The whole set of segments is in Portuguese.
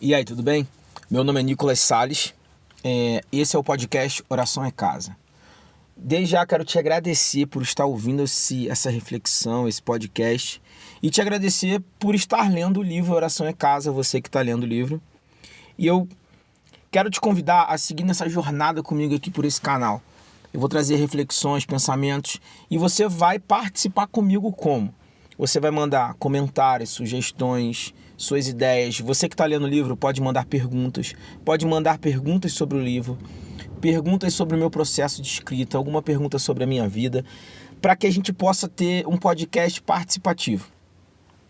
E aí, tudo bem? Meu nome é Nicolas Salles, esse é o podcast Oração é Casa. Desde já quero te agradecer por estar ouvindo essa reflexão, esse podcast, e te agradecer por estar lendo o livro Oração é Casa, você que está lendo o livro. E eu quero te convidar a seguir nessa jornada comigo aqui por esse canal. Eu vou trazer reflexões, pensamentos, e você vai participar comigo como? Você vai mandar comentários, sugestões, suas ideias. Você que está lendo o livro pode mandar perguntas sobre o livro, perguntas sobre o meu processo de escrita, alguma pergunta sobre a minha vida, para que a gente possa ter um podcast participativo.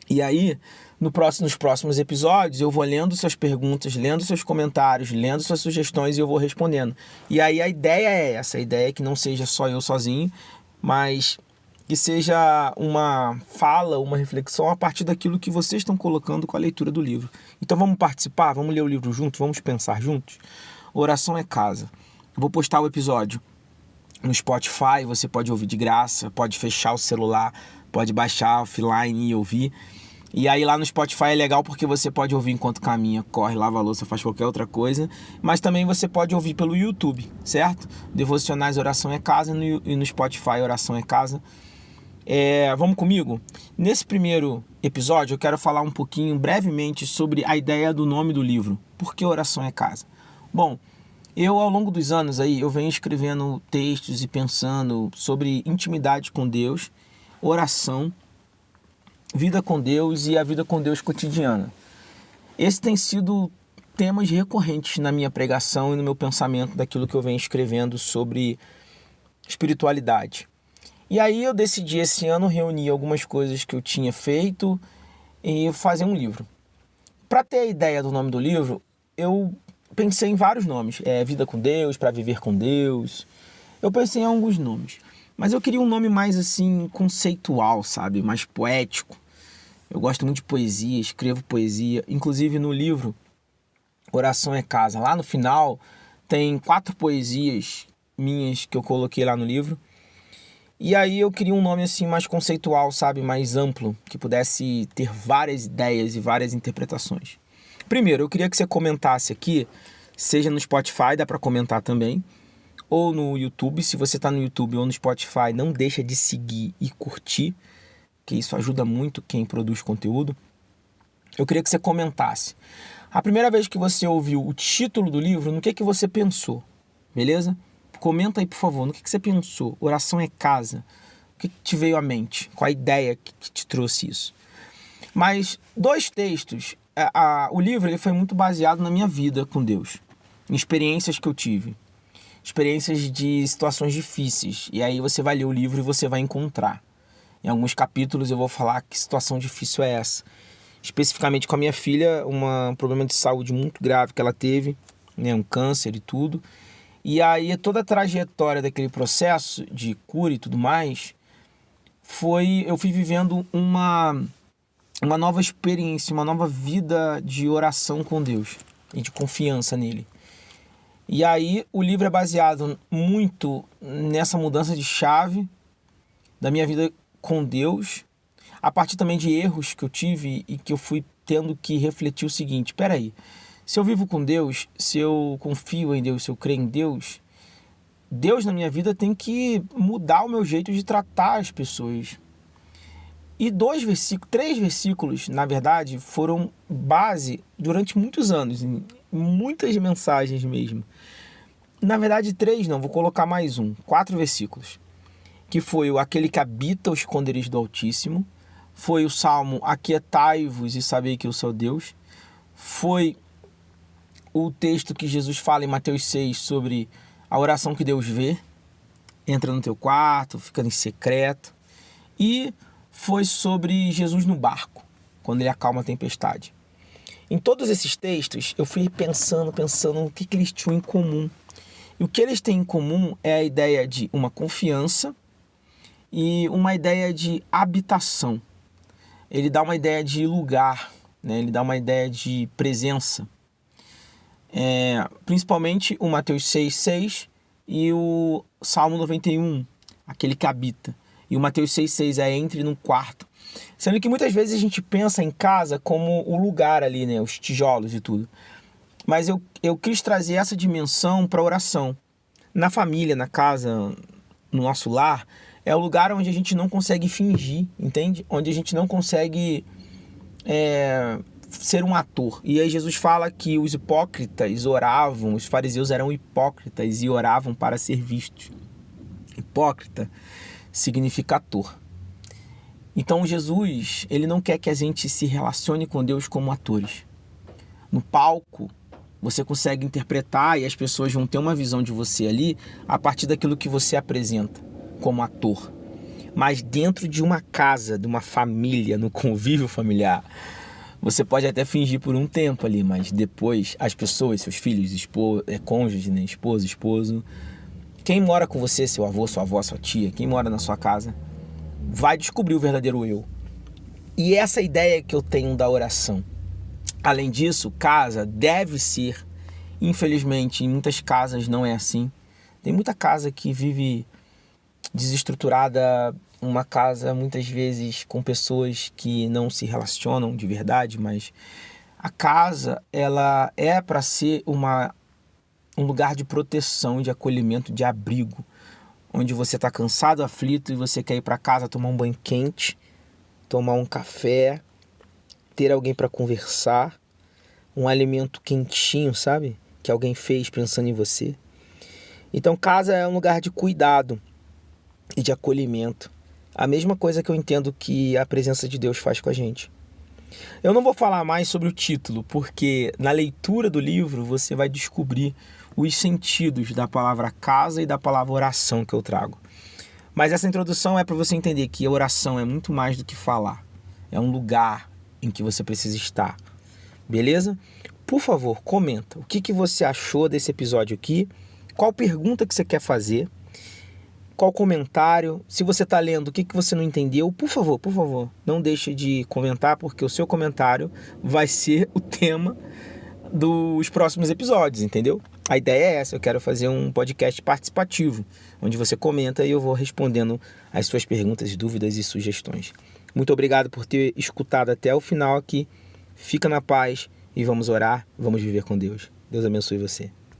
E aí, nos próximos episódios, eu vou lendo suas perguntas, lendo seus comentários, lendo suas sugestões e eu vou respondendo. E aí a ideia é essa, a ideia é que não seja só eu sozinho, mas que seja uma fala, uma reflexão a partir daquilo que vocês estão colocando com a leitura do livro. Então vamos participar, vamos ler o livro juntos, vamos pensar juntos? Oração é Casa. Eu vou postar o episódio no Spotify, você pode ouvir de graça, pode fechar o celular, pode baixar offline e ouvir. E aí lá no Spotify é legal porque você pode ouvir enquanto caminha, corre, lava a louça, faz qualquer outra coisa. Mas também você pode ouvir pelo YouTube, certo? Devocionais Oração é Casa e no Spotify Oração é Casa. Vamos comigo? Nesse primeiro episódio eu quero falar um pouquinho, brevemente, sobre a ideia do nome do livro. Por que Oração é Casa? Bom, eu ao longo dos anos aí, eu venho escrevendo textos e pensando sobre intimidade com Deus, oração, vida com Deus e a vida com Deus cotidiana. Esse tem sido temas recorrentes na minha pregação e no meu pensamento daquilo que eu venho escrevendo sobre espiritualidade. E aí eu decidi esse ano reunir algumas coisas que eu tinha feito e fazer um livro. Para ter a ideia do nome do livro, eu pensei em vários nomes. Vida com Deus, Para Viver com Deus. Eu pensei em alguns nomes. Mas eu queria um nome mais assim, conceitual, sabe? Mais poético. Eu gosto muito de poesia, escrevo poesia. Inclusive no livro Oração é Casa. Lá no final tem 4 poesias minhas que eu coloquei lá no livro. E aí eu queria um nome assim mais conceitual, sabe? Mais amplo, que pudesse ter várias ideias e várias interpretações. Primeiro, eu queria que você comentasse aqui, seja no Spotify, dá para comentar também, ou no YouTube. Se você está no YouTube ou no Spotify, não deixa de seguir e curtir, que isso ajuda muito quem produz conteúdo. Eu queria que você comentasse. A primeira vez que você ouviu o título do livro, no que você pensou? Beleza? Comenta aí, por favor, no que você pensou? Oração é Casa. O que te veio à mente? Qual a ideia que te trouxe isso? Mas 2 textos. O livro ele foi muito baseado na minha vida com Deus. Em experiências que eu tive. Experiências de situações difíceis. E aí você vai ler o livro e você vai encontrar. Em alguns capítulos eu vou falar que situação difícil é essa. Especificamente com a minha filha, um problema de saúde muito grave que ela teve, né, um câncer e tudo. E aí toda a trajetória daquele processo de cura e tudo mais, eu fui vivendo uma nova experiência, uma nova vida de oração com Deus e de confiança nele. E aí o livro é baseado muito nessa mudança de chave da minha vida com Deus, a partir também de erros que eu tive e que eu fui tendo que refletir o seguinte: peraí, se eu vivo com Deus, se eu confio em Deus, se eu creio em Deus, Deus na minha vida tem que mudar o meu jeito de tratar as pessoas. E 3 versículos, na verdade, foram base durante muitos anos, em muitas mensagens mesmo. Na verdade 3 não, vou colocar mais 4 versículos. Que foi aquele que habita o esconderijo do Altíssimo, foi o Salmo Aquietai-vos e sabei que eu sou Deus, foi o texto que Jesus fala em Mateus 6 sobre a oração que Deus vê, entra no teu quarto, fica em secreto, e foi sobre Jesus no barco, quando ele acalma a tempestade. Em todos esses textos eu fui pensando o que eles tinham em comum. E o que eles têm em comum é a ideia de uma confiança e uma ideia de habitação. Ele dá uma ideia de lugar, né? Ele dá uma ideia de presença. Principalmente o Mateus 6,6 e o Salmo 91, aquele que habita. E o Mateus 6,6 entre no quarto. Sendo que muitas vezes a gente pensa em casa como o lugar ali, né? Os tijolos e tudo. Mas eu quis trazer essa dimensão para a oração. Na família, na casa, no nosso lar, é o lugar onde a gente não consegue fingir, entende? Onde a gente não consegue ser um ator. E aí Jesus fala que os hipócritas oravam, os fariseus eram hipócritas e oravam para ser vistos. Hipócrita significa ator. Então Jesus, ele não quer que a gente se relacione com Deus como atores. No palco, você consegue interpretar e as pessoas vão ter uma visão de você ali a partir daquilo que você apresenta como ator. Mas dentro de uma casa, de uma família, no convívio familiar, você pode até fingir por um tempo ali, mas depois as pessoas, seus filhos, cônjuge, né? Esposa, esposo, quem mora com você, seu avô, sua avó, sua tia, quem mora na sua casa, vai descobrir o verdadeiro eu. E essa ideia que eu tenho da oração. Além disso, casa deve ser, infelizmente, em muitas casas não é assim. Tem muita casa que vive desestruturada, uma casa muitas vezes com pessoas que não se relacionam de verdade, mas a casa, ela é para ser um lugar de proteção, de acolhimento, de abrigo, onde você está cansado, aflito e você quer ir para casa tomar um banho quente, tomar um café, ter alguém para conversar, um alimento quentinho, sabe? Que alguém fez pensando em você. Então casa é um lugar de cuidado e de acolhimento. A mesma coisa que eu entendo que a presença de Deus faz com a gente. Eu não vou falar mais sobre o título, porque na leitura do livro você vai descobrir os sentidos da palavra casa e da palavra oração que eu trago. Mas essa introdução é para você entender que a oração é muito mais do que falar. É um lugar em que você precisa estar. Beleza? Por favor, comenta. O que você achou desse episódio aqui? Qual pergunta que você quer fazer? Qual comentário? Se você está lendo, o que você não entendeu? Por favor, não deixe de comentar, porque o seu comentário vai ser o tema dos próximos episódios, entendeu? A ideia é essa, eu quero fazer um podcast participativo, onde você comenta e eu vou respondendo as suas perguntas, dúvidas e sugestões. Muito obrigado por ter escutado até o final aqui. Fica na paz e vamos orar, vamos viver com Deus. Deus abençoe você.